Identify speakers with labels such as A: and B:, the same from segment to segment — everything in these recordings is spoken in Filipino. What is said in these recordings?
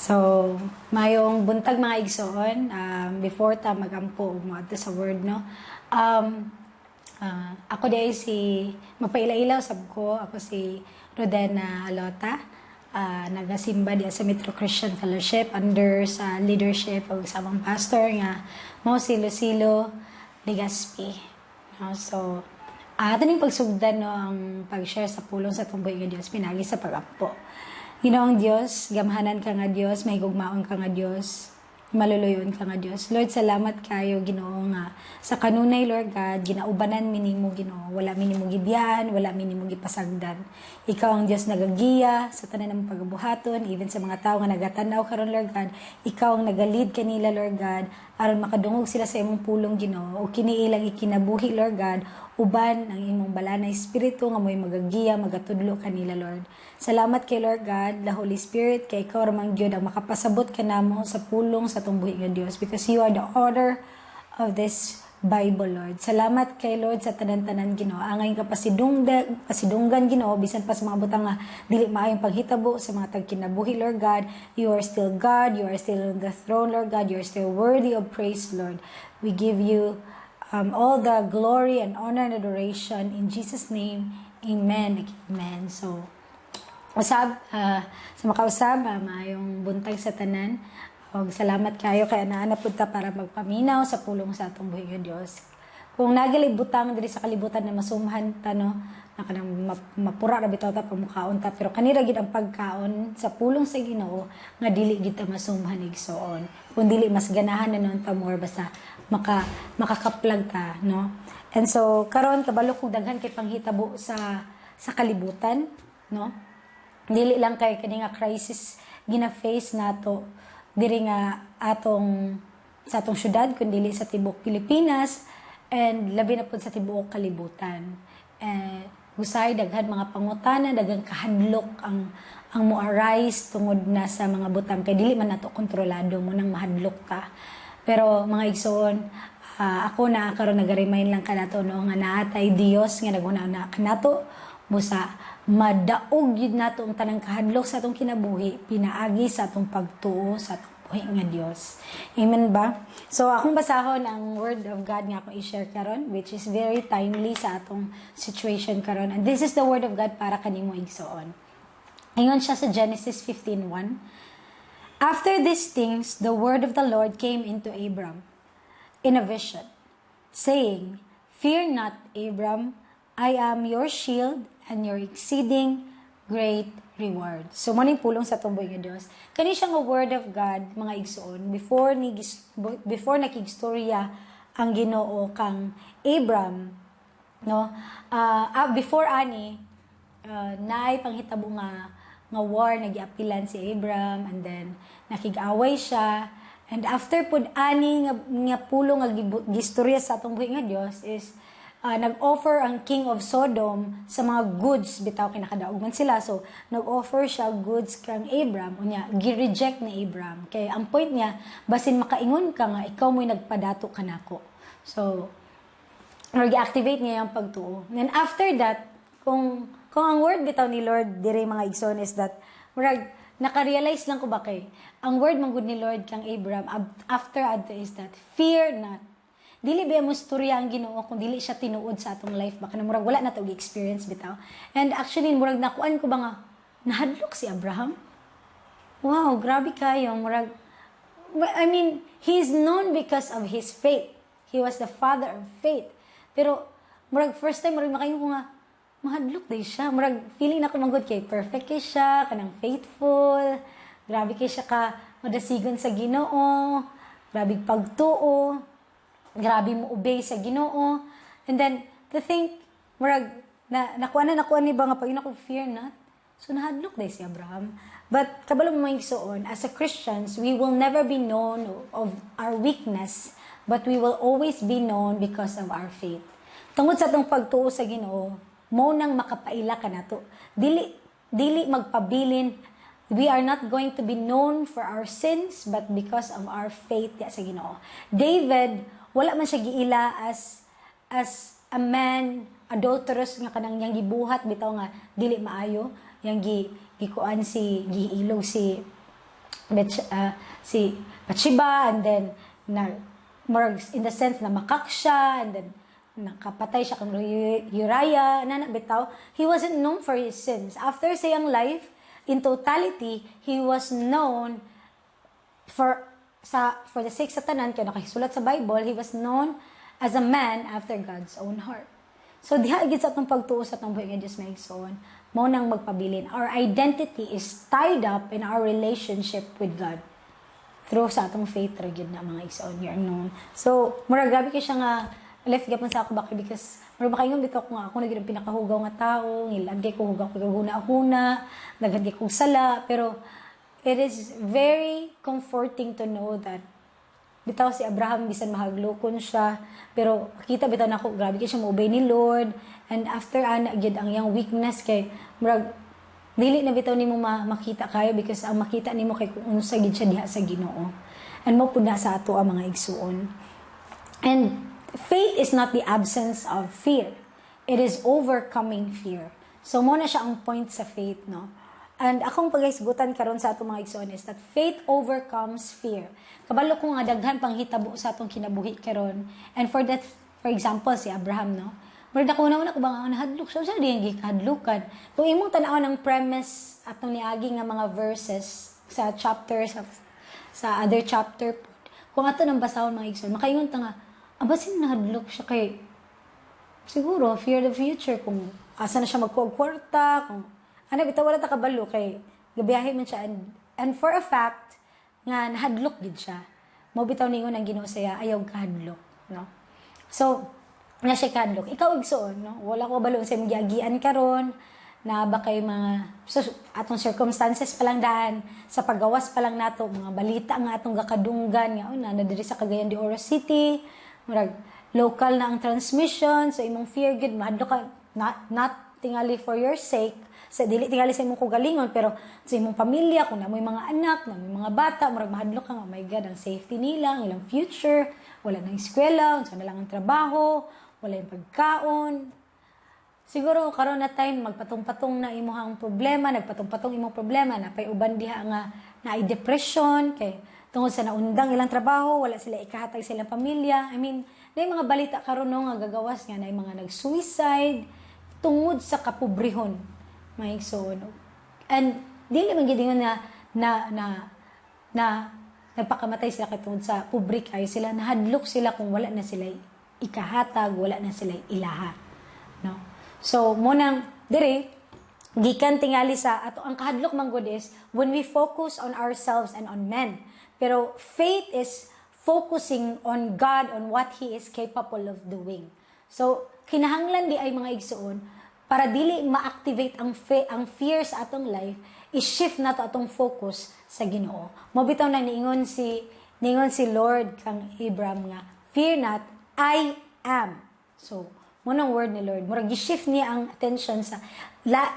A: So, mayong buntag mga igsoon, before ta magampo mo ato sa word, no? Ako day si, mapailaw sab ko, ako si Rodena Alota, nagasimba diya sa Metro Christian Fellowship under sa leadership o samang pastor nga mo si Lucilo Legaspi. No? So, ato ning pagsugdan no, ang pag-share sa pulong sa tumboy nga Diyos, pinagi sa pagampo. Ginoong Diyos, gamhanan ka nga Diyos, may gugmaon ka nga Diyos, maluluyon ka nga Diyos. Lord, salamat kayo, Ginoo nga. Sa kanunay, Lord God, ginaubanan minimo, Ginoo. Wala minimo gibiyan, wala minimo gipasagdan. Ikaw ang Diyos nagagiya sa tanan ng pagbuhaton, even sa mga tao nga nagatanaw karon, Lord God. Ikaw ang nagalid kanila, Lord God, aron makadungog sila sa imong pulong, Ginoo. O kiniilang ikinabuhi, Lord God, uban ang imong balanay espiritu nga mo'y magagiya, magatudlo kanila, Lord. Salamat kay Lord God, the Holy Spirit, kay ikaw ramang Diyod ang makapasabot ka namo sa pulong sa tungbuhi nga Diyos because you are the author of this Bible, Lord. Salamat kay Lord sa tanan-tanan, Ginoo. Angay ka pasidunggan, Ginoo, bisan pa sa mga butang nga dili maayong paghitabo sa mga tagkinabuhi, Lord God. You are still God, you are still on the throne, Lord God. You are still worthy of praise, Lord. We give you all the glory and honor and adoration in Jesus' name. Amen. Amen. So, sa makausab, mayong buntag sa tanan. Og salamat kayo kay ana punta para magpaminaw sa pulong sa atong buhi nga Dios. Kung nagalibutang diri sa kalibutan na masumhan ta no, na kanang mapura ra bitaw ta pamukhaon ta, pero kanira gid ang pagkaon sa pulong sa Ginoo nga dili gid ta masumhan igsoon. Kung dili mas ganahan na nun ta more basta makakaplag ta, no. And so karon kabalo kog daghan kay panghitabo sa kalibutan, no. Dili lang kay kani nga crisis gina-face nato diri nga sa atong syudad kundi sa tibuok Pilipinas and labi na pud sa tibuok kalibutan. Usay daghan mga pangutana, daghang kahadlok ang mo arise tungod na sa mga butang kay dili man nato kontrolado mo nang mahadlok ka. Pero mga igsoon, ako na karon naga-remind lang kanato no nga naatay Dios nga naguna kanato busa madaog yun nato ang tanang kahadlok sa atong kinabuhi, pinaagi sa atong pagtuo sa atong buhi nga Dios. Amen ba? So akong basahon ang word of God nga akong i-share karon, which is very timely sa atong situation karon. And this is the word of God para kanimo igsoon. Ingon siya sa Genesis 15:1. After these things, the word of the Lord came into Abram in a vision, saying, "Fear not, Abram, I am your shield and your exceeding great reward." So, maning pulong sa tumboy nga Dios. Kani siya nga word of God, mga igsoon, before nakigstorya ang Ginoo kang Abram, no? Before ani, naay panghitabo nga war nagiapilan si Abram, and then nakig-away siya. And after pud ani nga pulong nga gistorya sa atong buhi nga Dios is nag-offer ang King of Sodom sa mga goods, bitaw kinakadaog man sila. So, nag-offer siya goods kang Abram. Unya, gi-reject ni Abram. Kaya ang point niya, basin makaingon ka nga, ikaw mo'y nagpadato ka nako. So, nag-activate niya yung pagtuo. And after that, kung ang word bitaw ni Lord, dire mga igsoon is that, naka-realize lang ko ba kay, ang word manggod ni Lord kang Abram, after adto is that, fear not. Dili ba mo storya ang Ginoo kung dili siya tinuod sa atong life, baka na murag wala na tawag experience bitaw. And actually murag nakuan ko ba nga nahadlok si Abraham. Wow, grabe kayo murag. I mean, he's known because of his faith. He was the father of faith. Pero murag first time murag makayo ko nga mahadlok day siya. Murag feeling na ko manggod kay perfect kay siya, kanang faithful. Grabe kay siya ka madasigon sa Ginoo. Grabe pagtuo. Grabe mo obey sa Ginoo. And then, to think, murag, nakuha ni ba nga pag ko fear not? So, nahadlok day si Abraham. But, kabalo mo igsoon, as a Christians, we will never be known of our weakness, but we will always be known because of our faith. Tungod sa itong pagtuo sa Ginoo, mo nang makapaila ka na to. Dili magpabilin. We are not going to be known for our sins, but because of our faith sa Ginoo. David, wala man siya giila as a man adulterous nga kanang yang gibuhat bitaw nga dili maayo yang gikuan giilog si si Bathsheba, and then in the sense na makak siya, and then nakapatay siya kang Uriah, bitaw, he wasn't known for his sins. After siyang life, in totality, he was known for the sake sa tanan, kaya nakasulat sa Bible, he was known as a man after God's own heart. So, diha igit sa atong pagtuo sa atong buhi nga Diyos may igsoon, mo nang magpabilin. Our identity is tied up in our relationship with God through sa atong faith ra gyud na mga igsoon here known. So, mura grabe kay siya nga left gapon sa ako bakit because mura makaingon bitaw ko nga ako na gyud pinakahugaw nga tawo, ngilagay ko hugaw ko huna-huna, naghandi ko sala, pero it is very comforting to know that bitaw si Abraham bisan mahaglukon siya, pero makita bitaw nako grabe kay siya mo-obey ni Lord, and after ana gyud ang yang weakness kay murag dili na bitaw nimo makita kayo because ang makita nimo kay kung unsa gid siya diha sa Ginoo. And mo pud na sa ato ang mga igsuon. And faith is not the absence of fear. It is overcoming fear. So mo na siya ang point sa faith, no? And akong paghisgutan karon sa atong mga igsoon is that faith overcomes fear. Kabalo ko nga daghan pang hitabo sa atong kinabuhi karon. And for example si Abraham, no. Pero dako naman ako bang nahadlok siya sa diyan gikadlukan. Kung imong tan-aw ng premise atong niagi nga mga verses sa chapters sa other chapter, kung ato nang basahon mga igsoon, makaingon ta nga abasin nahadlok siya kay siguro fear the future kung asa na siya magkuwag-kwarta, kung ano, bitaw wala ta kabalo kay gabiyahe man siya and for a fact nga nahadlok gid siya. Mo bitaw ningon ang Ginoo saya ayaw kahadlok, no? So, na siya kahadlok. Ikaw igsoon, no? Wala ko balo sa imong giagian karon na ba kay mga atong circumstances pa lang daan sa paggawas pa lang nato mga balita nga atong gakadunggan nga na diri sa Cagayan de Oro City, murag local na ang transmission, so imong fear gid mahadlok ka not tingali for your sake, sa dili tingali sa imong kugalingon pero sa imong pamilya kung namoy mga anak, namoy mga bata, murag mahadlok ka nga, oh my God, ang safety nila, ang ilang future, wala nang eskwela, unsa na lang ang trabaho, wala yung pagkaon. Siguro karon na time magpatong-patong na imong problema, nagpatong-patong imong problema, napay uban diha nga naay depression kay tungod sa naundang ilang trabaho, wala sila ikahatag sa ilang pamilya. I mean, naay mga balita karon no nga gagawas nga naay mga nag-suicide tungod sa kapobrehon. May so and dili man gid na nagpakamatay sila katungod sa pobre kay sila, nahadlok sila kung wala na sila ikahatag, wala na sila ilaha, no? So mo nang dire gikan tingali sa ato ang kahadlok man gud is when we focus on ourselves and on men, pero faith is focusing on God, on what He is capable of doing. So kinahanglan di ay mga igsuon para dili ma-activate ang fear sa atong life, i-shift nato atong focus sa Ginoo. Mobitaw na niingon si Lord kang Abraham nga, fear not, I am. So, munang word ni Lord, murag i-shift niya ang attention sa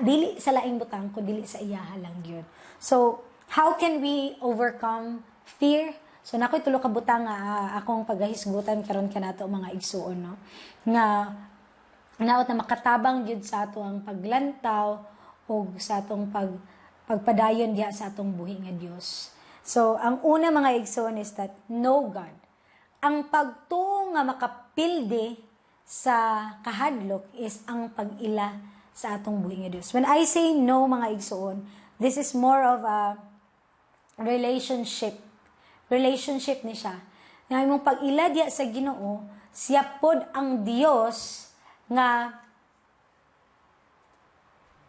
A: dili sa laing butang ko, dili sa iyaha lang gyud. So, how can we overcome fear? So, nakoy tulo ka butang nga akong paghisgutan karon kanato mga igsuon, no? Nga naot na makatabang gyud sa ato ang paglantaw o sa atong pagpadayon diha sa atong buhi nga Dios. So, ang una mga igsoon is that know God. Ang pagtuo nga makapilde sa kahadlok is ang pag-ila sa atong buhi nga Dios. When I say no mga igsoon, this is more of a relationship. Relationship ni siya. Nga imong pag-ila diha sa Ginoo, siya pod ang Dios nga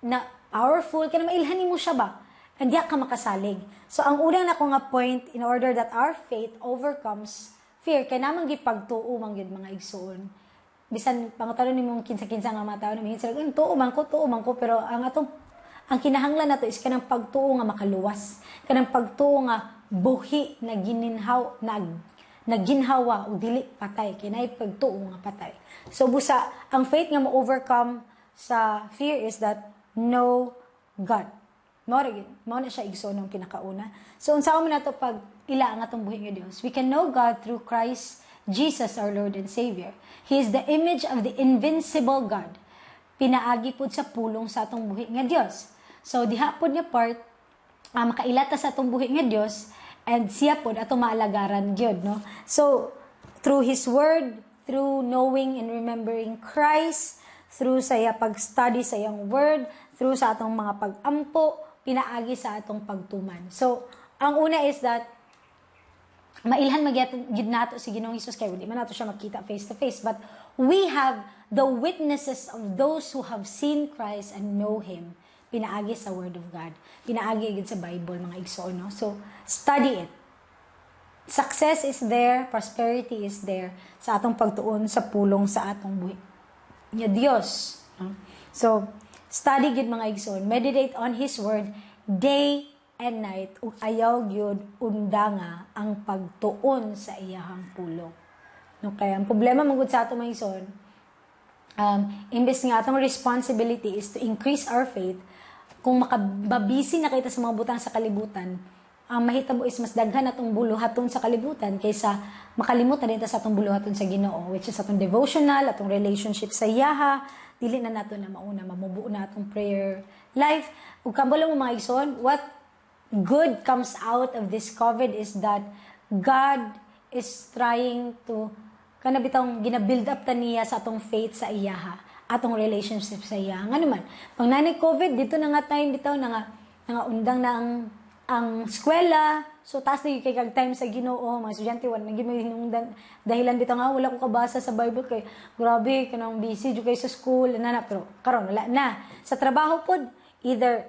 A: na powerful kaya mailhanin mo siya ba and diya ka makasalig. So ang unang nako nga point in order that our faith overcomes fear kay namang gipagtuo man gyud mga igsoon. Bisan pangutalon nimong kinsa-kinsa nga mga tawo na minsan tuo man ko pero ang kinahanglan nato is kanang pagtuo nga makaluwas, kanang pagtuo nga buhi na naginhawa o dili patay kinay pagtuo nga patay. So busa ang faith nga mo-overcome sa fear is that know God. Mao na siya igsoon ng pinakauna. So unsa man nato pag ila ang atong buhi nga Dios? We can know God through Christ Jesus our Lord and Savior. He is the image of the invincible God. Pinaagi pud sa pulong sa atong buhi nga Dios. So diha pud nga part makailata sa atong buhi nga Dios, and siya pod ato maalagaran gyud, no? So through His Word, through knowing and remembering Christ, through sa iya pag-study sa iyang Word, through sa atong mga pag-ampo, pinaagi sa atong pagtuman. So ang una is that mailhan magyud nato si Ginoong Hesus, kay di man nato siya makita face to face, but we have the witnesses of those who have seen Christ and know Him. Pinaagi sa Word of God. Pinaagi gid sa Bible, mga igsoon, no? So, study it. Success is there, prosperity is there sa atong pagtuon sa pulong sa atong buhi nya Dios. No? So, study gid mga igsoon. Meditate on His Word day and night, ug ayaw gyud undanga ang pagtuon sa iyahang pulong. No, kaya ang problema mangud sa ato mga igsoon, imbes nga atong responsibility is to increase our faith, kung makababisi na kita sa mga butang sa kalibutan, ang mahitabo is mas daghan atong buluhaton sa kalibutan kaysa makalimutan din sa atong buluhaton sa Ginoo, which is atong devotional, atong relationship sa Yaha. Dili na nato na mauna, mamubuo na atong prayer life. Ug kabalo mo mga igsoon, what good comes out of this COVID is that God is trying to kanabitang gina-build up ta niya sa atong faith sa Iyaha, atong relationship sa iya. Nga naman, pag nanay COVID, dito na nga time bitaw na nga undang na ang eskwela, so taas na kay kag time sa Ginoo, mga estudyante wala naging may hinungdan dahilan bitaw nga wala ko kabasa sa Bible kay grabe kanang busy jud kay sa school na pero karon wala na. Sa trabaho pod, either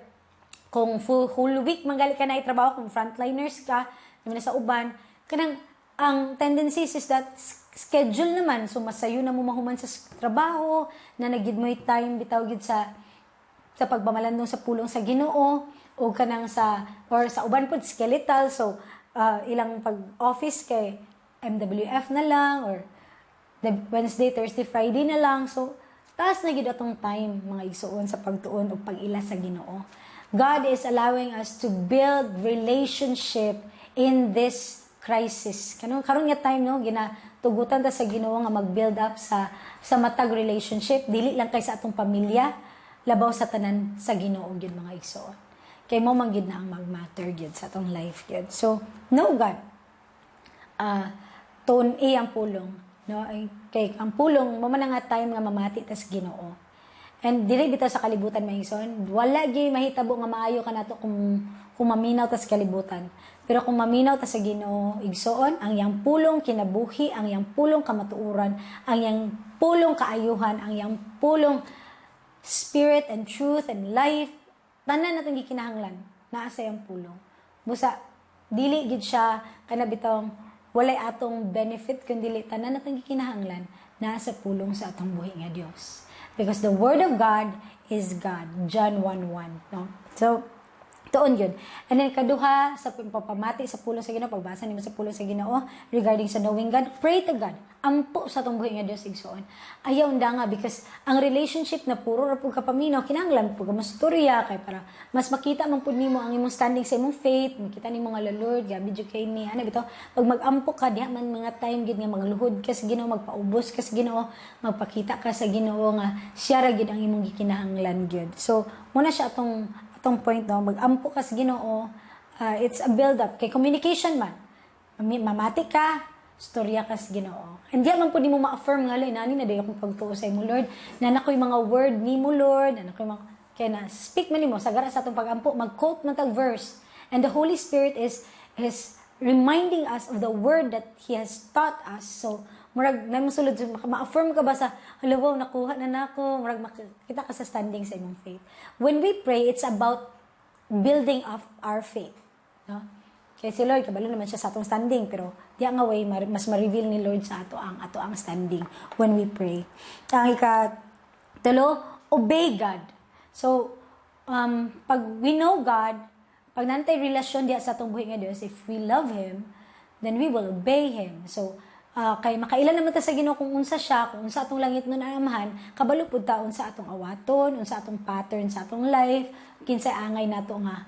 A: kung whole week manggali ka na trabaho, kung frontliners ka, naman sa uban, kanang ang tendencies is that schedule naman, so masayo na mo mahuman sa trabaho, na nagid mo time bitaw gid sa pagpamalandong sa pulong sa Ginoo, o kanang sa uban pod skeletal, so ilang pag-office kay MWF na lang, or the Wednesday, Thursday, Friday na lang, so taas na gid atong time mga igsoon sa pagtuon o pag-ila sa Ginoo. God is allowing us to build relationship in this crisis. Karon nga time, no, ginatugutan ta sa Ginoo nga mag-build up sa matag relationship, dili lang kay sa atong pamilya, labaw sa tanan sa Ginoo gyud mga igsoon. Kay mo man gyud na ang mag-matter gyud sa atong life gyud. So, know God. Tuon ang pulong, no? Kay ang pulong mo man nga time nga mamati ta sa Ginoo. And dili bitaw sa kalibutan mga igsoon, wala gyud mahitabo nga maayo kanato kung maminaw ta sa kalibutan. Pero kung maminaw ta sa Ginoo, igsoon, ang yang pulong kinabuhi, ang yang pulong kamatuoran, ang yang pulong kaayuhan, ang yang pulong spirit and truth and life, tanan natong gikinahanglan naa sa yang pulong. Busa dili gid siya kanabitong walay atong benefit kundi tanan natong gikinahanglan naa sa pulong sa atong buhi nga Dios. Because the word of God is God. John 1:1, no? So tuon yun. And then kaduha sa pagpapamati sa pulong sa Ginoo, pagbasa nimo sa pulong sa Ginoo regarding sa knowing God, pray to God. Ampo sa atong buhi nga Dios igsoon. Ayaw nda nga because ang relationship na puro ra pud ka paminaw, kinahanglan pud ka masturya kay para mas makita man pud nimo ang imong standing sa imong faith, makita nimo nga Lord, gabi jud kay ni ana bitaw. Pag mag-ampo ka diha man mga time gid nga magluhod ka sa Ginoo, magpaubos ka sa Ginoo, magpakita ka sa Ginoo nga siya ra gid ang imong gikinahanglan gyud. So, muna siya atong point, no, mag-ampo ka sa Ginoo, it's a build-up. Kay communication man, mamati ka, storya ka sa Ginoo. Hindi man po di mo ma-affirm nga, nani na dayo akong pagtuo sa imo, Lord, na nakoy mga word ni mo, Lord, na nakoy mga, kaya na, speak man nimo, sagara sa atong pag-ampo, mag-quote man tag verse. And the Holy Spirit is reminding us of the word that He has taught us. So, murag na mo sulod, ma-affirm ka ba sa halawaw nakuha na nako, murag makita ka sa standing sa imong faith. When we pray, it's about building up our faith, no? Kaya si Lord kabalo naman siya sa atong standing, pero di nga way mas ma-reveal ni Lord sa ato ang standing when we pray. Ang ikatulo, obey God. So pag we know God, pag nantay relasyon diya sa atong buhi nga Dios, if we love Him, then we will obey Him. So kay makailan naman ta sa Ginoo kung unsa siya, kung unsa atong langit nun amahan, kabalo pud ta unsa atong awaton, unsa atong pattern sa atong life, kinsay angay nato nga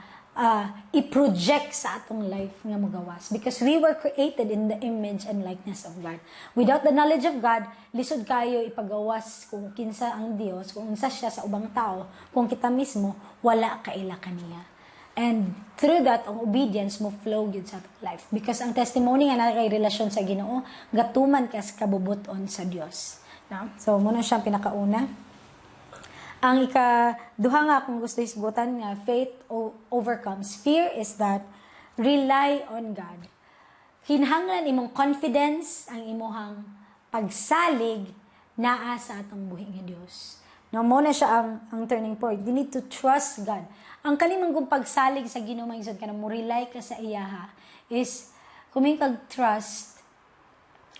A: i-project sa atong life nga magawas, because we were created in the image and likeness of God. Without the knowledge of God, lisod kayo ipagawas kung kinsa ang Dios, kung unsa siya sa ubang tao, kung kita mismo wala kaila kaniya. And through that, ang obedience mo flow yun sa atong life. Because ang testimony nga na kay relasyon sa Ginoo, gatuman ka sa kabubuton sa Dios. No? So, muna siyang pinakauna. Ang ikaduha nga akong gusto isgutan nga, faith overcomes fear is that rely on God. Kinahanglan imong confidence, ang imuhang pagsalig naa sa atong buhi nga Dios. No, muna siya ang turning point. You need to trust God. Ang kalimang kung pagsalig sa Ginoo maisod ka na mo rely ka sa iyaha is kuming kag trust.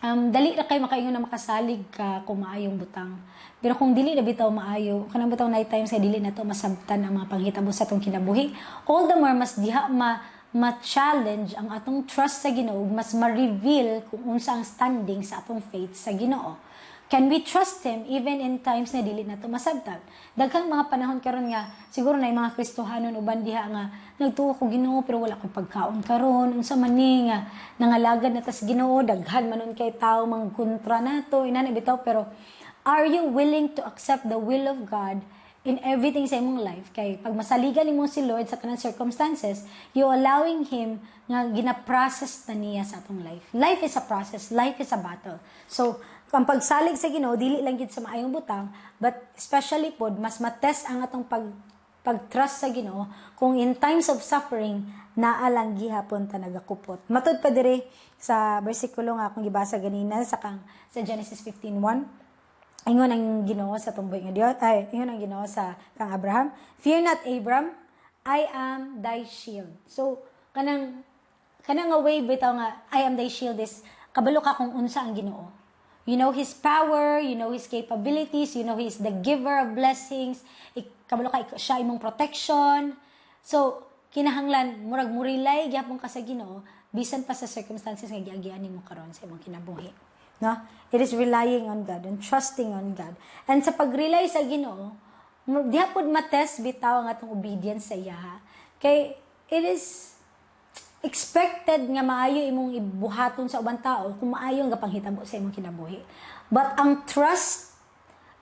A: Dali ra kay makaingon na makasalig ka kung maayong butang. Pero kung dili na bitaw maayo, kanang bitaw night time sa dili na to masabtan ang mga panghitabo sa atong kinabuhi, all the more mas diha ma-challenge ang atong trust sa Ginoo, mas ma-reveal kung unsa ang standing sa atong faith sa Ginoo. Can we trust Him even in times na dili na to masabtan? Daghang mga panahon karon nga siguro na mga Kristohanon uban diha nga nagtuo ko Ginoo pero wala ko pagkaon karon, unsa man ni nga nangalagad na tas Ginoo, daghan manon kay tao mang kontra nato inana bitaw, pero are you willing to accept the will of God in everything sa imong life? Kay pag masaligan nimo si Lord sa kanang circumstances, you allowing Him nga gina-process na niya sa atong life. Life is a process, life is a battle. So, ang pagsalig sa Ginoo dili lang gid sa maayong butang, but especially pod mas matest ang atong pag-trust sa Ginoo kung in times of suffering naa lang gihapon ta nagakupot. Matud pa diri sa bersikulo nga akong gibasa ganina sa Genesis 15:1. Ingon ang Ginoo sa tumboy nga Dios, ingon ang Ginoo sa kang Abraham, "Fear not, Abram, I am thy shield." So kanang nga way bitaw nga I am thy shield is kabalo ka kung unsa ang Ginoo. You know His power, you know His capabilities, you know He's the giver of blessings. Kabalo ka siya imong protection. So kinahanglan murag mo rely gyapon ka sa Ginoo bisan pa sa circumstances nga giagian nimo karon sa imong kinabuhi. No? It is relying on God and trusting on God. And sa pag-rely sa Ginoo, diha pod matest bitaw ang atong obedience sa iya. Kay it is expected nga maayo imong ibuhaton sa ubang tao kung maayo nga panghitabo sa imong kinabuhi. But ang trust,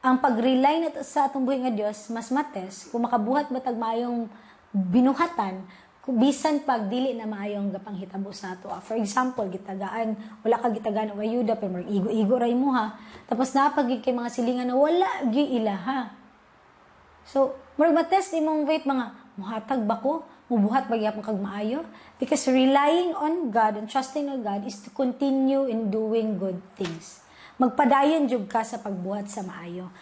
A: ang pag-rely nato sa atong buhi nga Dios, mas matest kung makabuhat ba tag maayong binuhatan bisan pag dili na maayong gapanghitabo sa ato. For example, gitagaan, wala ka gitagaan o ayuda pero igo-igo ra imo ha. Tapos napagig kay mga silingan na wala gi ilaha. So, murag matest imong faith mga muhatag ba ko? Mubuhat ba gyapon kag maayo? Because relying on God and trusting on God is to continue in doing good things. Magpadayon jud ka sa pagbuhat sa maayo.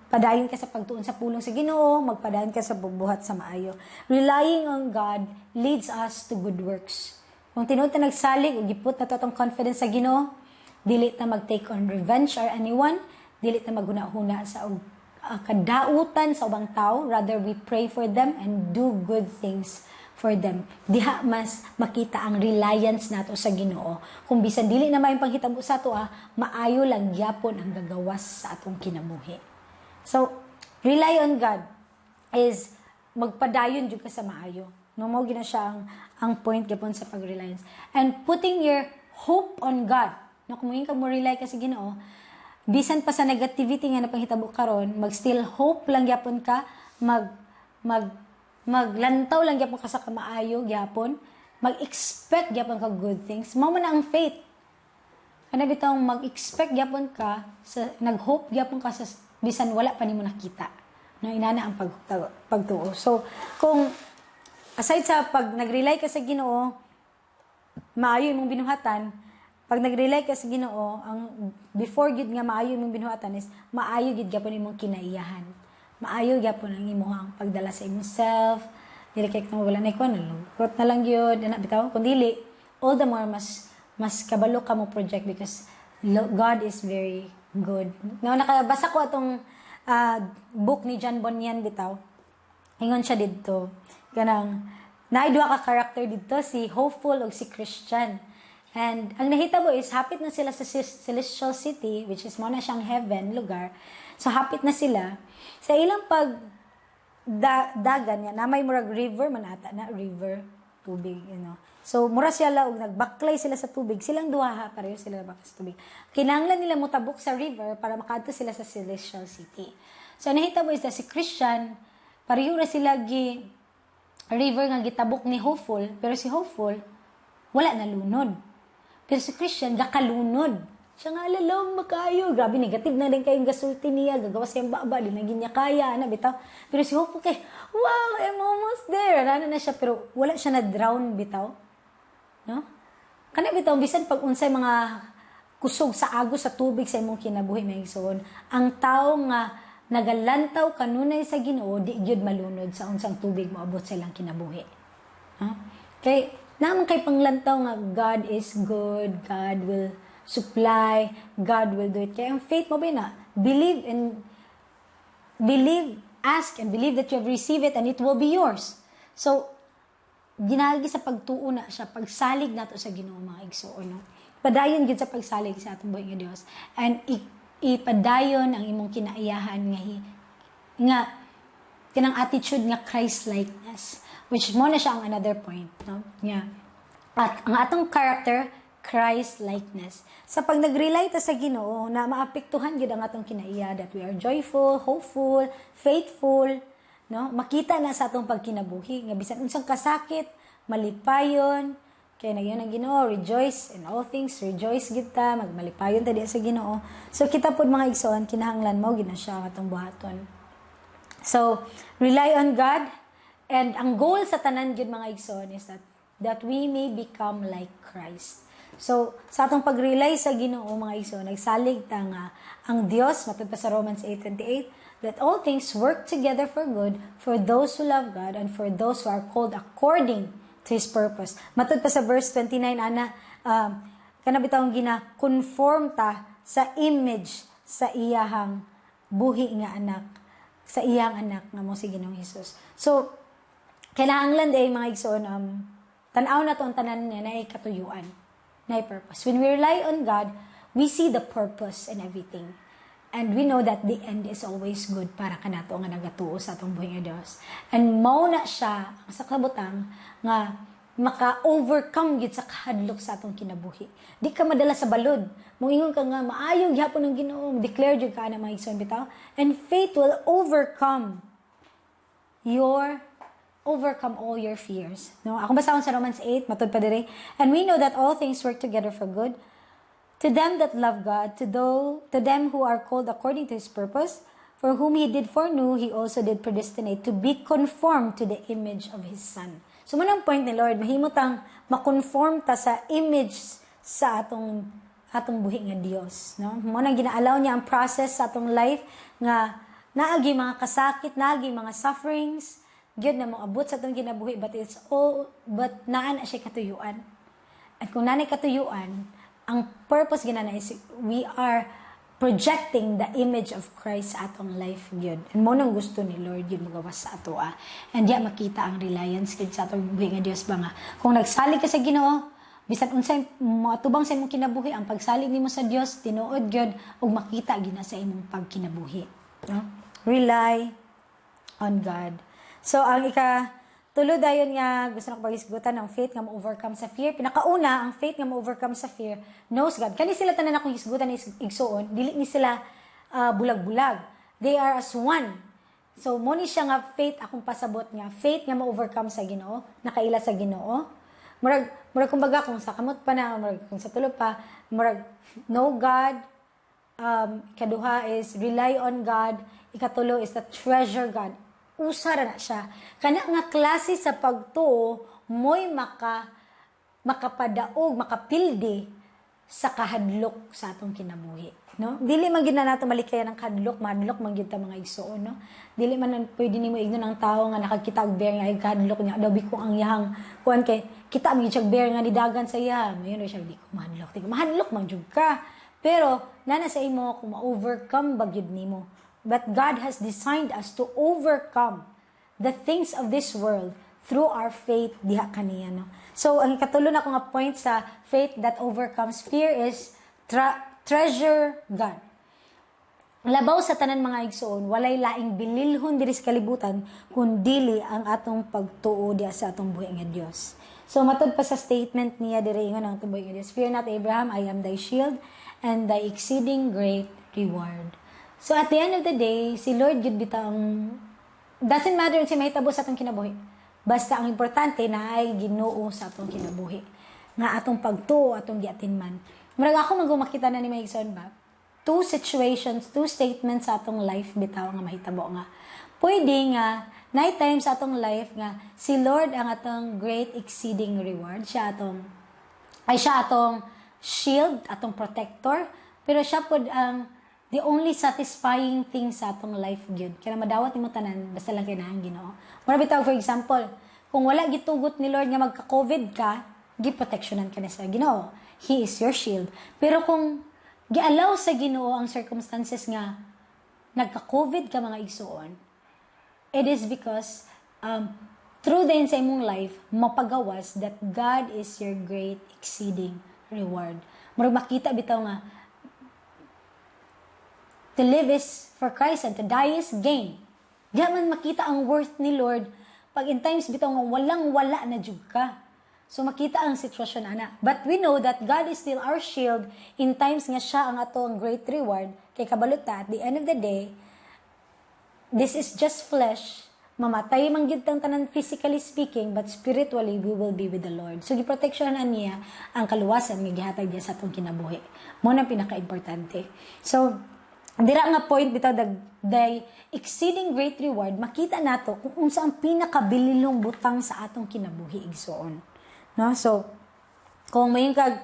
A: Padayon ka sa pagtuon sa pulong sa Ginoo, magpadayon ka sa pagbuhat sa maayo. Relying on God leads us to good works. Kung tinuod ta nagsalig ug giput na atong confidence sa Ginoo, dili ta mag-take on revenge or anyone, dili ta maghuna-huna sa kadautan sa ubang tao, rather we pray for them and do good things for them. Diha mas makita ang reliance nato sa Ginoo. Kung bisan dili na may panghitabo sa ato, maayo lang gyapon ang gagawas sa atong kinabuhi. So, rely on God is magpadayon jud ka sa maayo. No mo gina siya ang point gyapon sa pag-reliance. And putting your hope on God. No kung mo rely ka sa Ginoo, bisan pa sa negativity nga napanghitabo karon, mag-still hope lang gyapon ka, maglantaw lang gyapon ka sa kamaayo gyapon, mag-expect gyapon ka good things. Mao man ang faith. Kana bitaw mag-expect gyapon ka sa nag-hope gyapon ka sa bisan wala pa nimo nakita. No inana ang pagtuo. So kung aside sa pag nag-rely ka sa Ginoo, maayo imong binuhatan. Pag nag-rely ka sa Ginoo, ang before gid nga maayo imong binuhatan is maayo gid gyapon imong kinaiyahan. Maayo gyapon ang imong pagdala sa imong self. Dili kay kung wala na iko nalungkot na lang gyud ana bitaw. Kun dili, all the more mas kabalo ka mo project because God is very good. No, nakabasa ko atong book ni John Bunyan bitaw. Ingon siya didto. Kanang naay duha ka character didto, si Hopeful ug si Christian. And ang nahitabo is hapit na sila sa celestial city, which is mo na siyang heaven lugar. So hapit na sila sa ilang dagan niya na may murag river man ata na river tubig, you know. So mura sila og nagbaklay sila sa tubig, silang duha pareho sila bakas tubig. Kinahanglan nila motabok sa river para makadto sila sa celestial city. So nahitabo is si Christian pareho ra sila river nga gitabok ni hopeful, pero si hopeful wala na lunod. Pero si Christian gakalunod. Siya nga alalaw makayo. Grabe, negative na rin kayong gasulti niya. Gagawa siyang baba, di na niya kaya, bitaw. Pero si hopeful kay, wow, I'm almost there. Ano na siya, pero wala siya na drown, bitaw. No? Kana bitaw, bisan pag unsay mga kusog sa agos sa tubig sa imong kinabuhi may igsoon, ang tao nga nagalantaw kanunay sa Ginoo di gyud malunod sa unsang tubig moabot sa ilang kinabuhi. Kay naman kay panglantaw nga God is good, God will supply, God will do it. Kaya ang faith mo ba na? Believe, ask and believe that you have received it and it will be yours. So, ginagi sa pagtuo na siya, pagsalig nato sa Ginoo mga igsoon. No? Padayon gid sa pagsalig sa atong buhay nga Dios. And ipadayon ang imong kinaiyahan nga kanang attitude nga Christ-likeness, which mo na siya ang another point, no? Nga at ang atong character Christ-likeness. Sa pag nag-rely ta sa Ginoo na maapektuhan gid ang atong kinaiya, that we are joyful, hopeful, faithful, no? Makita na sa atong pagkinabuhi nga bisan unsang kasakit, malipayon, kaya nagyan ang Ginoo, rejoice in all things, rejoice gid ta, magmalipayon ta diha sa Ginoo. So kita pod mga igsoon, kinahanglan mo gid na siya atong buhaton. So rely on God, and ang goal sa tanan gid mga igsoon is that we may become like Christ. So sa atong pag-rely sa Ginoo mga igsoon, nagsalig ta nga ang Dios matud pa sa Romans 8:28 that all things work together for good for those who love God and for those who are called according to His purpose. Matud pa sa verse 29, ana, kanabitawang gina-conform ta sa image sa iyahang buhi nga anak, sa iyang anak nga mo si Ginoong Hesus. So, kailangan day mga igsoon, tanaw na to ang tanan niya na ay katuyuan, na ay purpose. When we rely on God, we see the purpose in everything. And we know that the end is always good para kanato nga nagatuo sa atong buhay nga Dios. And mao na siya ang sa kabutang nga maka-overcome gid sa kahadlok sa atong kinabuhi. Di ka madala sa balod. Moingon ka nga maayo gyapon ang Ginoo, declare jud ka na mga igsoon bitaw. And faith will overcome all your fears. No, akong basahon sa Romans 8 matud pa diri. And we know that all things work together for good to them that love God, to them who are called according to His purpose, for whom He did foreknow, He also did predestinate to be conformed to the image of His Son. So, manang point ni Lord, mahimutang makonform ta sa image sa atong buhi nga Dios. No? Manang ginaalaw niya ang process sa atong life nga naagi mga kasakit, naagi mga sufferings, gyud na mo abot sa atong ginabuhi, but naan na siya katuyuan. At kung nanay katuyuan, ang purpose ginana is we are projecting the image of Christ sa atong life gyud. And mo nang gusto ni Lord gyud magawas sa ato. And diya makita ang reliance gyud sa atong buhi nga Dios ba nga. Kung nagsalig ka sa Ginoo, bisan unsay moatubang sa imong kinabuhi, ang pagsalig nimo sa Dios tinuod gyud ug makita gina sa imong pagkinabuhi. No? Rely on God. So ang tulo dayon nga gusto nako paghisgutan ng faith nga mo-overcome sa fear. Pinakauna, ang faith nga mo-overcome sa fear knows God. Kani sila tanan akong hisgutan igsuon, dili ni sila bulag-bulag. They are as one. So mo ni siya nga faith akong pasabot nga faith nga mo-overcome sa Ginoo, nakaila sa Ginoo. Murag kumbaga kung sa kamot pa na, murag kung sa tulo pa, murag know God. Ikaduha is rely on God. Ikatulo is the treasure God. Usara na siya. Kana nga klase sa pagtuo, mo'y makapadaog, makapildi sa kahadlok sa atong kinabuhi. No? Dili man gid na nato malikayan ang kahadlok, madlok man gid ta mga igsoon, no? Dili man pwede nimo ignon ang tawo nga nakakita og bear nga kahadlok niya, daw ko ang yahang kuan kay kita mi siya bear nga nidagan sa iya, mayon siya di ko mahadlok. Mahadlok man jud ka. Pero nana sa imo kung ma-overcome ba gyud nimo. But God has designed us to overcome the things of this world through our faith diha kaniya, no? So, ang katulo na ko nga point sa faith that overcomes fear is treasure God. Labaw sa tanan mga igsoon, walay laing bililhon diri sa kalibutan kundili ang atong pagtuo diha sa atong buhi nga Dios. So, matud pa sa statement niya diri ingon ang atong buhi nga Dios, fear not Abraham, I am thy shield and thy exceeding great reward. So at the end of the day, si Lord gud bitang doesn't matter si mahitabo sa atong kinabuhi. Basta ang importante na ay Ginoo sa atong kinabuhi. Nga atong pagtuo, atong giatinman. Murag ako magmakita na ni Maigson ba? Two situations, two statements sa atong life bitaw nga mahitabo nga. Pwede nga, night time sa atong life nga, si Lord ang atong great exceeding reward. Siya atong shield, atong protector, pero siya pod ang the only satisfying thing sa atong life gyud. Kaya madawat nimo tanan basta lang kinahanglan Ginoo. Mura bitaw for example, kung wala gitugot ni Lord nga magka-COVID ka, gi-protectionan ka na sa Ginoo. He is your shield. Pero kung gi-allow sa Ginoo ang circumstances nga nagka-COVID ka mga igsuon, it is because through din sa imong life, mapagawas that God is your great exceeding reward. Murag makita bitaw nga, to live is for Christ and to die is gain. Di man makita ang worth ni Lord pag in times bitaw nga walang-wala na jud ka. So makita ang sitwasyon ana. But we know that God is still our shield in times nga siya ang atong great reward. Kay kabaluta, at the end of the day, this is just flesh. Mamatay man gyud tang tanan physically speaking, but spiritually we will be with the Lord. So giproteksyonan niya ang kaluwasan nga gihatag niya sa atong kinabuhi. Mo na pinaka-importante. So dira nga point bitaw day exceeding great reward, makita nato kung unsa ang pinakabililong butang sa atong kinabuhi igsoon. No? So kung mayon kag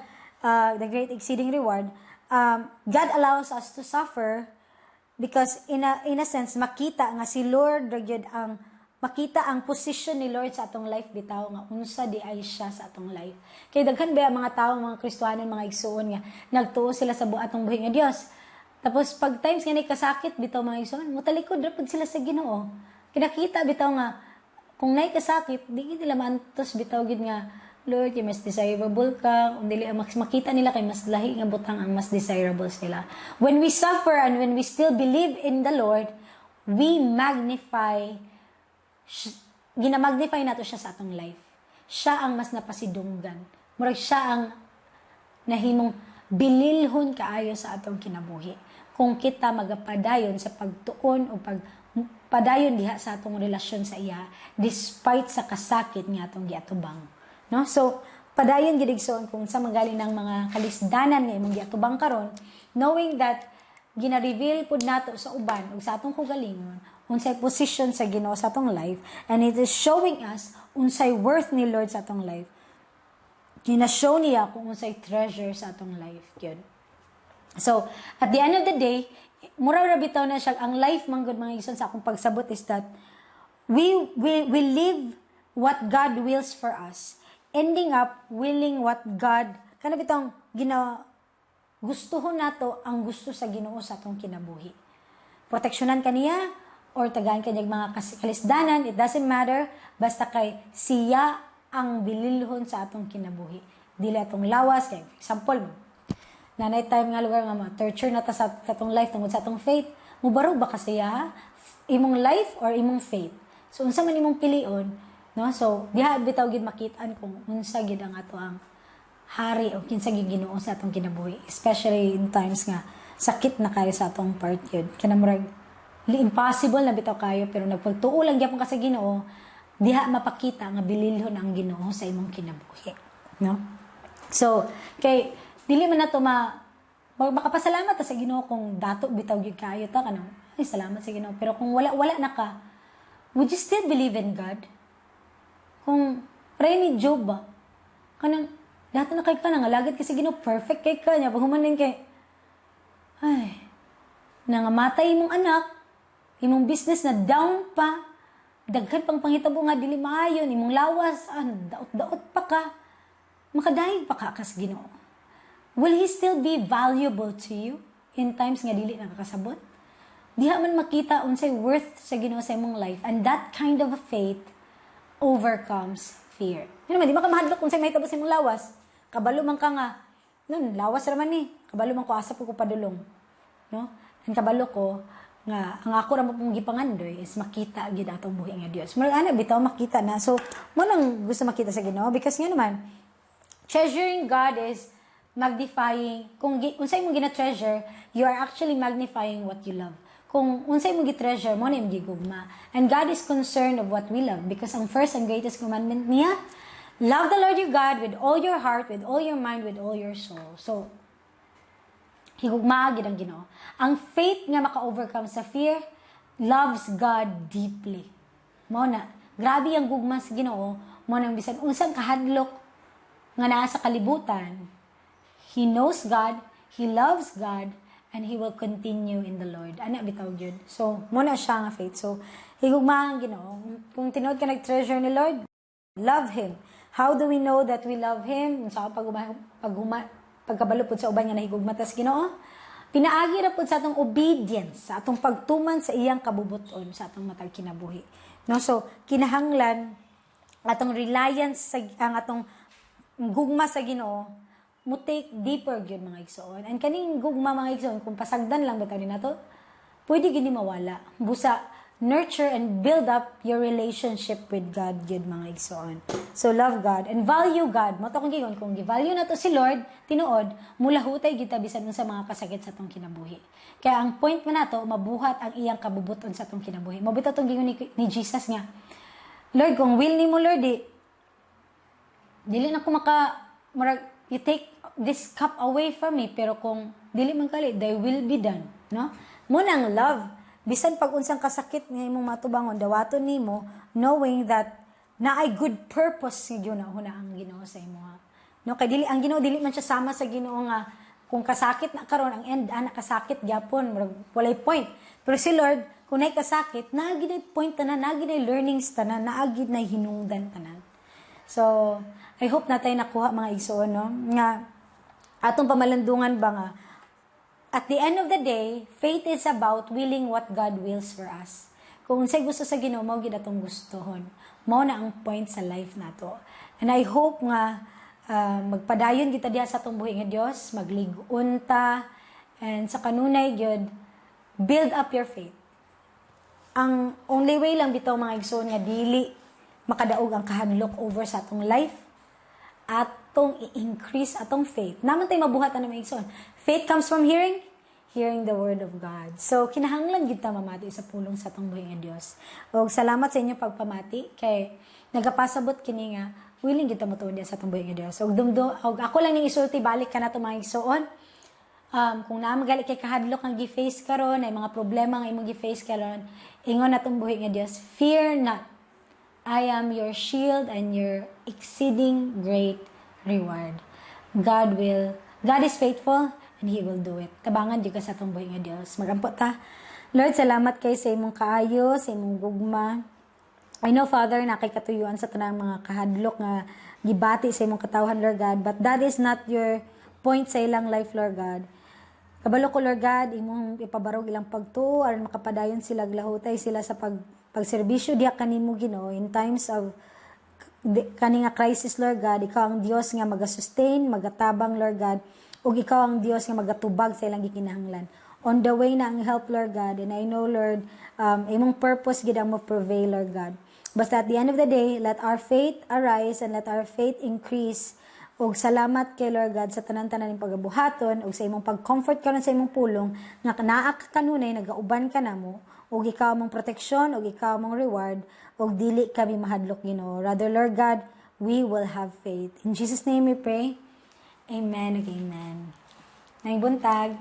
A: the great exceeding reward, God allows us to suffer because in a sense makita nga si Lord gyud ang makita ang position ni Lord sa atong life bitaw nga unsa di ay siya sa atong life. Kay daghan ba mga tawo, mga Kristiyanon, mga igsoon nga nagtuo sila sa buhatong buhi nga Dios. Tapos pag times nga kasakit bitaw mga igsoon, mutalikod ra pud sila sa Ginoo. Kinakita bitaw nga kung nay kasakit, di nila maantos bitaw gid nga Lord, mas desirable ka. Kung dili makita nila kay mas lahi nga butang ang mas desirable sila. When we suffer and when we still believe in the Lord, we ginamagnify nato siya sa atong life. Siya ang mas napasidunggan. Murag siya ang nahimong bililhon kaayo sa atong kinabuhi. Kung kita magapadayon sa pagtuon o pagpadayon diha sa atong relasyon sa iya despite sa kasakit nga atong giatubang. No? So, padayon gid igsoon kung sa magaling ng mga kalisdanan nga imong giatubang karon, knowing that gina-reveal pud nato sa uban ug sa atong kaugalingon unsay position sa Ginoo sa atong life, and it is showing us unsay worth ni Lord sa atong life. Gina-show niya kung unsay treasure sa atong life gyud. So, at the end of the day, mura ra bitaw na siya ang life manggod mga igsoon sa akong pagsabot is that we live what God wills for us, ending up willing what God kana bitong gustuhon nato ang gusto sa Ginoo sa atong kinabuhi. Proteksyonan kaniya or tagahan kanyang mga kalisdanan, it doesn't matter, basta kay siya ang bililhon sa atong kinabuhi. Dili atong lawas kay for example, nanay time nga lugar nga torture na ta sa atong life tungod sa atong faith, mubarog ba kasi imong life or imong faith? So unsa man imong pilion, no? So diha bitaw gid makit-an kung unsa gid ang ato ang hari o kinsa gid Ginoo sa atong kinabuhi, especially in times nga sakit na kayo sa atong part yun. Kana murag impossible na bitaw kayo pero nagpagtuo lang gyapon ka sa Ginoo, diha mapakita nga bililhon ang Ginoo sa imong kinabuhi, no? So kay dili man nato makapasalamat sa Ginoo kung dato bitaw gyud kayo ta kanang ay salamat sa Ginoo, pero kung wala na ka, would you still believe in God? Kung pray ni Job ba kanang dato na kay ka nga lagad kasi Ginoo perfect kay ka nya paghuman kay ay nangamatay imong anak, imong business na down pa, daghan pang panghitabo nga dili maayo, imong lawas daot-daot pa ka, makadayeg pa ka kas Ginoo. Will He still be valuable to you in times nga dili nakakasabot? Diha man makita unsay worth sa Ginoo sa imong life, and that kind of a faith overcomes fear. Yun naman, di makamahadlok unsay mahitabo sa imong lawas. Kabalo man ka nga, lawas raman ni, kabalo man ko asa po ko padulong. No? Ang kabalo ko, nga, ang ako raman pong gipangandoy is makita gid atong buhi nga Dios. Murag ana bitaw makita na. So, mo nang gusto makita sa Ginoo because nga naman, treasuring God is magnifying, kung unsay mong gina-treasure, you are actually magnifying what you love. kung unsay mo gi-treasure mo na yung gigugma. And God is concerned of what we love because ang first and greatest commandment niya, love the Lord your God with all your heart, with all your mind, with all your soul. So, higugma gid ang Ginoo. Ang faith nga maka-overcome sa fear loves God deeply. Mo na, grabe ang gugma sa Ginoo, mo nang bisan unsang kahadlok nga naa sa kalibutan. He knows God, he loves God, and he will continue in the Lord. Ana bitaw gyud. So, mo na siya nga faith. So, higugma ang Ginoo. Kung tinuod ka nag-treasure ni Lord, love him. How do we know that we love him? Sa pagkabalo pud sa uban nga nahigugma ta sa Ginoo, pinaagi ra pud sa atong obedience, sa atong pagtuman sa iyang kabubuton sa atong matag kinabuhi. No, so kinahanglan atong reliance sa ang atong gugma sa Ginoo mo take deeper gyud mga igsoon. And kaning gugma mga igsoon kung pasagdan lang bitaw ni nato, pwede gini mawala. Busa nurture and build up your relationship with God gyud mga igsoon. So love God and value God. Mo to kung gi-value nato si Lord tinuod, mulahutay gyud ta bisan sa mga kasakit sa atong kinabuhi. Kaya ang point man nato mabuhat ang iyang kabubuton sa atong kinabuhi. Mabitaw tong gingon ni Jesus nga, Lord, kung will nimo Lord, dili na ko you take this cup away from me, pero kung dili man kali, thy will be done, no? Mo nang love, bisan pag unsang kasakit nga imong matubangon, dawaton nimo knowing that na ay good purpose ni Ginoo na ang Ginoo sa imo ha. No, kay dili ang Ginoo dili man siya sama sa Ginoo nga kung kasakit na karon ang end ana kasakit gyapon, walay point. Pero si Lord, kung nay kasakit, naagid ay point tanan, naagid ay learnings tanan, naagid na hinungdan tanan. So, I hope natay nakuha mga igsoon, no? Nga atong pamalandungan ba nga at the end of the day, faith is about willing what God wills for us. Kung unsay gusto sa Ginoo, mao gid atong gustohon. Mao na ang point sa life nato. And I hope nga magpadayon kita diha sa atong buhi nga Dios, maglig-on ta, and sa kanunay gyud build up your faith. Ang only way lang bitaw mga igsoon nga dili makadaog ang kahadlok over sa atong life, atong i-increase atong faith. Naman tay mabuhat na mga igsoon. Faith comes from hearing the word of God. So kinahanglan gid ta mamati sa pulong sa atong buhi nga Dios. Og salamat sa inyo pagpamati kay nagapasabot kini nga willing gid ta motuon sa atong buhi nga Dios. Og ako lang ning isulti balik kanato mga igsoon. Kung naamagali kay kahadlok ang gi-face karon, ay mga problema nga imong gi-face karon, ingon natong buhi nga Dios, fear not. I am your shield and your exceeding great reward. God is faithful and He will do it. Tabangan di ka sa atong buhi nga Dios. Magampot ta. Lord, salamat kay sa imong kaayo, sa imong gugma. I know, Father, na kay katuyuan sa tanang mga kahadlok nga gibati sa imong katawhan, Lord God, but that is not your point sa ilang life, Lord God. Kabalo ko, Lord God, imong ipabarog ilang pagtuo aron makapadayon sila, glahutay sila sa pagserbisyo diha kanimo Ginoo in times of kani nga crisis, Lord God. Ikaw ang Dios nga magasustain, magatabang, Lord God, ug ikaw ang Dios nga magatubag sa ilang gikinahanglan. On the way na ang help, Lord God, and I know, Lord, imong purpose gid ang mo prevail, Lord God. Basta at the end of the day, let our faith arise and let our faith increase. Og salamat kay Lord God sa tanan-tanan ng pagabuhaton og sa imong pag-comfort karon sa imong pulong nga naa ka kanunay nagauban ka namo og ikaw mong proteksyon og ikaw mong reward og dili kami mahadlok Ginoo. Rather, Lord God, we will have faith. In Jesus' name we pray. Amen and amen. Ngayong buntag.